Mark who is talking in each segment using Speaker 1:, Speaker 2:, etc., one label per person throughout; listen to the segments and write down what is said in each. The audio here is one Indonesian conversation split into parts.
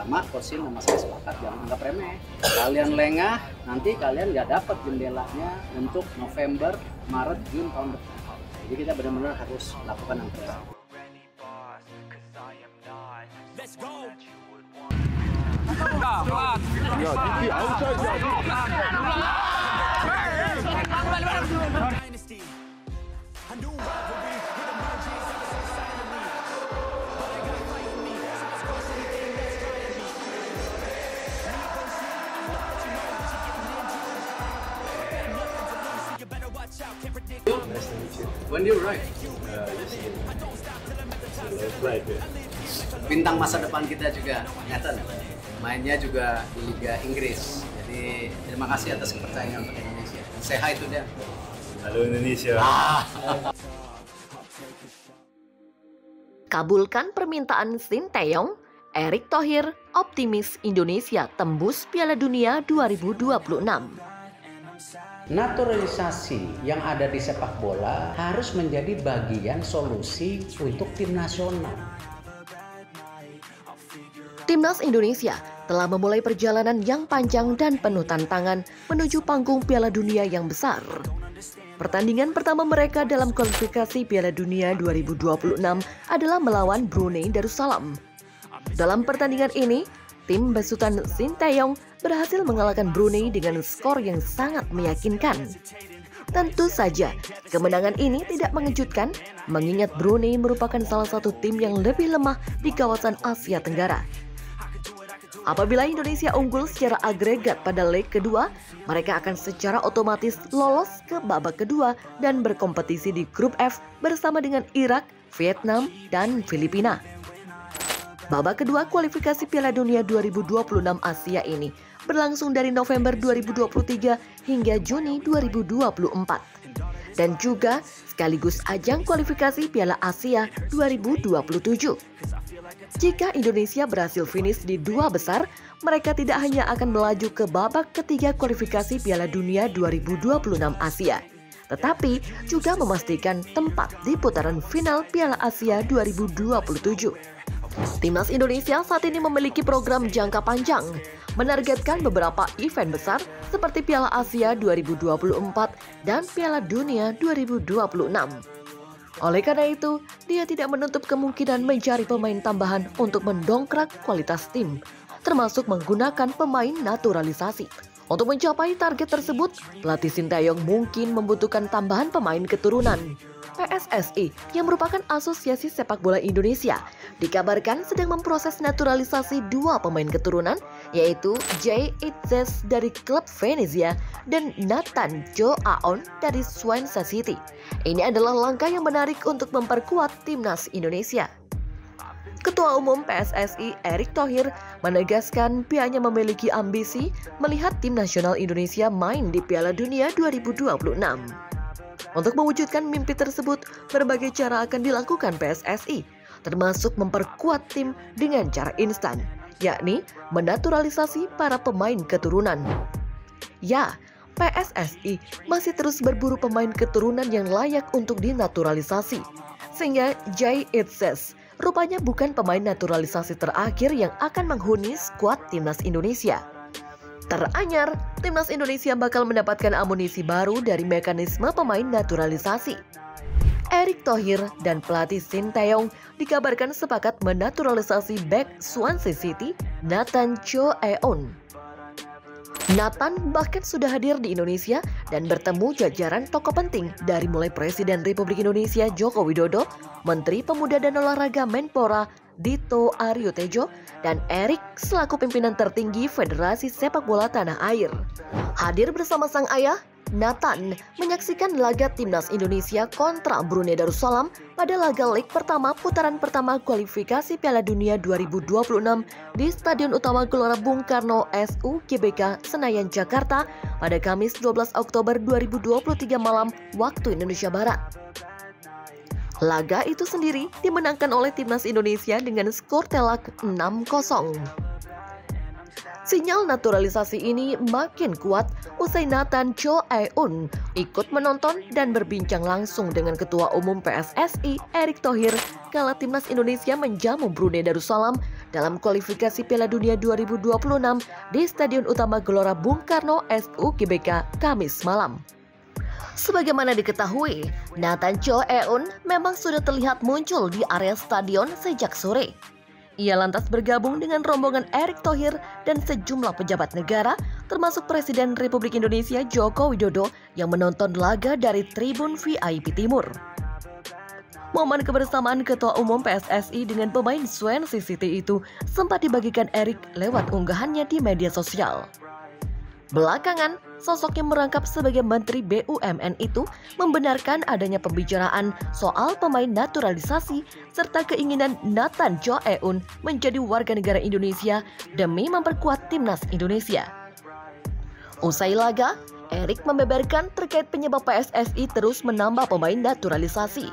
Speaker 1: sama Coach Shin sama saya sepakat jangan anggap remeh. Kalian lengah, nanti kalian nggak dapat jendelanya untuk November, Maret, Juni tahun depan. Jadi kita benar-benar harus lakukan yang terbaik. When do you arrive? Bintang masa depan kita juga, Nathan. Mainnya juga di Liga Inggris. Jadi terima kasih atas kepercayaan untuk Indonesia. Say hi to them.
Speaker 2: Halo Indonesia.
Speaker 3: Kabulkan permintaan Shin Tae-yong, Erick Thohir optimis Indonesia tembus Piala Dunia 2026.
Speaker 1: Naturalisasi yang ada di sepak bola harus menjadi bagian solusi untuk tim nasional.
Speaker 3: Timnas Indonesia telah memulai perjalanan yang panjang dan penuh tantangan menuju panggung Piala Dunia yang besar. Pertandingan pertama mereka dalam kualifikasi Piala Dunia 2026 adalah melawan Brunei Darussalam. Dalam pertandingan ini, tim besutan Shin Tae-yong berhasil mengalahkan Brunei dengan skor yang sangat meyakinkan. Tentu saja, kemenangan ini tidak mengejutkan, mengingat Brunei merupakan salah satu tim yang lebih lemah di kawasan Asia Tenggara. Apabila Indonesia unggul secara agregat pada leg kedua, mereka akan secara otomatis lolos ke babak kedua dan berkompetisi di grup F bersama dengan Irak, Vietnam, dan Filipina. Babak kedua kualifikasi Piala Dunia 2026 Asia ini berlangsung dari November 2023 hingga Juni 2024 dan juga sekaligus ajang kualifikasi Piala Asia 2027. Jika Indonesia berhasil finish di dua besar, mereka tidak hanya akan melaju ke babak ketiga kualifikasi Piala Dunia 2026 Asia, tetapi juga memastikan tempat di putaran final Piala Asia 2027. Timnas Indonesia saat ini memiliki program jangka panjang, menargetkan beberapa event besar seperti Piala Asia 2024 dan Piala Dunia 2026. Oleh karena itu, dia tidak menutup kemungkinan mencari pemain tambahan untuk mendongkrak kualitas tim, termasuk menggunakan pemain naturalisasi. Untuk mencapai target tersebut, pelatih Shin Tae-yong mungkin membutuhkan tambahan pemain keturunan. PSSI, yang merupakan Asosiasi Sepak Bola Indonesia, dikabarkan sedang memproses naturalisasi dua pemain keturunan, yaitu Jay Itzes dari klub Venezia dan Nathan Jo Aon dari Swansea City. Ini adalah langkah yang menarik untuk memperkuat timnas Indonesia. Ketua Umum PSSI Erick Thohir menegaskan pihaknya memiliki ambisi melihat tim nasional Indonesia main di Piala Dunia 2026. Untuk mewujudkan mimpi tersebut, berbagai cara akan dilakukan PSSI, termasuk memperkuat tim dengan cara instan, yakni menaturalisasi para pemain keturunan. Ya, PSSI masih terus berburu pemain keturunan yang layak untuk dinaturalisasi, sehingga Jay Itzes rupanya bukan pemain naturalisasi terakhir yang akan menghuni skuad timnas Indonesia. Teranyar, timnas Indonesia bakal mendapatkan amunisi baru dari mekanisme pemain naturalisasi. Erick Thohir dan pelatih Shin Tae-yong dikabarkan sepakat menaturalisasi bek Swansea City, Nathan Jo Aon. Nathan bahkan sudah hadir di Indonesia dan bertemu jajaran tokoh penting dari mulai Presiden Republik Indonesia Joko Widodo, Menteri Pemuda dan Olahraga Menpora Dito Aryo Tejo, dan Erick selaku pimpinan tertinggi Federasi Sepak Bola Tanah Air. Hadir bersama sang ayah, Nathan menyaksikan laga timnas Indonesia kontra Brunei Darussalam pada laga leg pertama putaran pertama kualifikasi Piala Dunia 2026 di Stadion Utama Gelora Bung Karno SUGBK Senayan Jakarta pada Kamis 12 Oktober 2023 malam waktu Indonesia Barat. Laga itu sendiri dimenangkan oleh timnas Indonesia dengan skor telak 6-0. Sinyal naturalisasi ini makin kuat usai Nathan Jo Aon ikut menonton dan berbincang langsung dengan Ketua Umum PSSI Erick Thohir kala timnas Indonesia menjamu Brunei Darussalam dalam kualifikasi Piala Dunia 2026 di Stadion Utama Gelora Bung Karno SU GBK Kamis malam. Sebagaimana diketahui, Nathan Chow Eun memang sudah terlihat muncul di area stadion sejak sore. Ia lantas bergabung dengan rombongan Erick Thohir dan sejumlah pejabat negara, termasuk Presiden Republik Indonesia Joko Widodo yang menonton laga dari tribun VIP Timur. Momen kebersamaan Ketua Umum PSSI dengan pemain Swansea City itu sempat dibagikan Erick lewat unggahannya di media sosial. Belakangan, sosoknya merangkap sebagai Menteri BUMN itu membenarkan adanya pembicaraan soal pemain naturalisasi serta keinginan Nathan Chow Eun menjadi warga negara Indonesia demi memperkuat timnas Indonesia. Usai laga, Erick membeberkan terkait penyebab PSSI terus menambah pemain naturalisasi.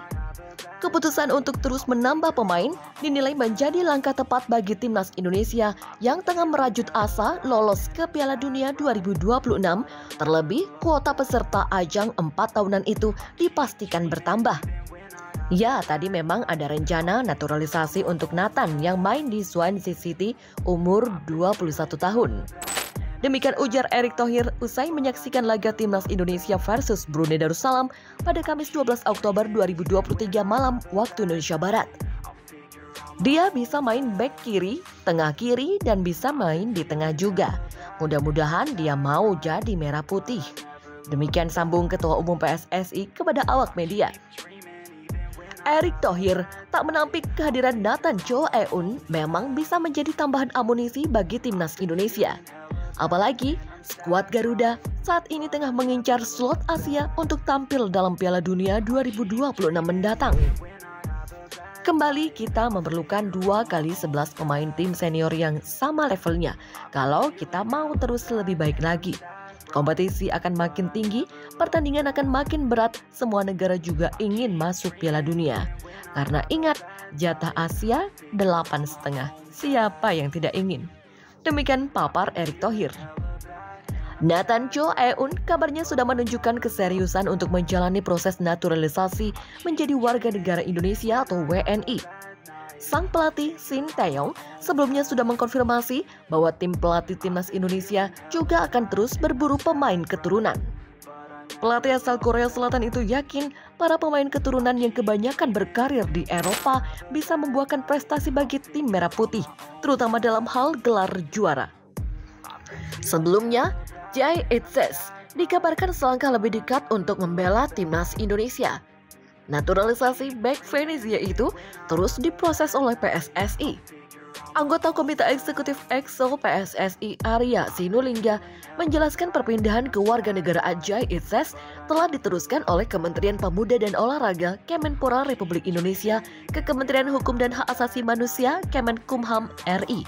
Speaker 3: Keputusan untuk terus menambah pemain dinilai menjadi langkah tepat bagi timnas Indonesia yang tengah merajut asa lolos ke Piala Dunia 2026, terlebih kuota peserta ajang 4 tahunan itu dipastikan bertambah. Ya, tadi memang ada rencana naturalisasi untuk Nathan yang main di Swansea City umur 21 tahun. Demikian ujar Erick Thohir usai menyaksikan laga timnas Indonesia versus Brunei Darussalam pada Kamis 12 Oktober 2023 malam waktu Indonesia Barat. Dia bisa main back kiri, tengah kiri, dan bisa main di tengah juga. Mudah-mudahan dia mau jadi merah putih. Demikian sambung Ketua Umum PSSI kepada awak media. Erick Thohir tak menampik kehadiran Nathan Chow Eun memang bisa menjadi tambahan amunisi bagi timnas Indonesia. Apalagi, skuad Garuda saat ini tengah mengincar slot Asia untuk tampil dalam Piala Dunia 2026 mendatang. Kembali kita memerlukan 2 kali 11 pemain tim senior yang sama levelnya kalau kita mau terus lebih baik lagi. Kompetisi akan makin tinggi, pertandingan akan makin berat, semua negara juga ingin masuk Piala Dunia. Karena ingat, jatah Asia 8,5. Siapa yang tidak ingin? Demikian papar Erick Thohir. Nathan Chow Eun kabarnya sudah menunjukkan keseriusan untuk menjalani proses naturalisasi menjadi warga negara Indonesia atau WNI. Sang pelatih Shin Tae-yong sebelumnya sudah mengkonfirmasi bahwa tim pelatih timnas Indonesia juga akan terus berburu pemain keturunan. Pelatih asal Korea Selatan itu yakin para pemain keturunan yang kebanyakan berkarir di Eropa bisa membuahkan prestasi bagi tim merah putih, terutama dalam hal gelar juara. Sebelumnya, Jay Itzes dikabarkan selangkah lebih dekat untuk membela timnas Indonesia. Naturalisasi back Venezia itu terus diproses oleh PSSI. Anggota Komite Eksekutif EXO PSSI Arya Sinulinga menjelaskan perpindahan kewarganegaraan Jay Itzes telah diteruskan oleh Kementerian Pemuda dan Olahraga Kemenpora Republik Indonesia ke Kementerian Hukum dan Hak Asasi Manusia Kemenkumham RI.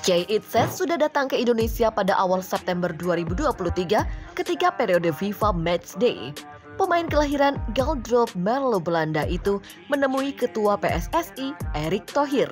Speaker 3: Jay Itzes sudah datang ke Indonesia pada awal September 2023 ketika periode FIFA Matchday. Pemain kelahiran Geldrop Merlo Belanda itu menemui Ketua PSSI Erick Thohir.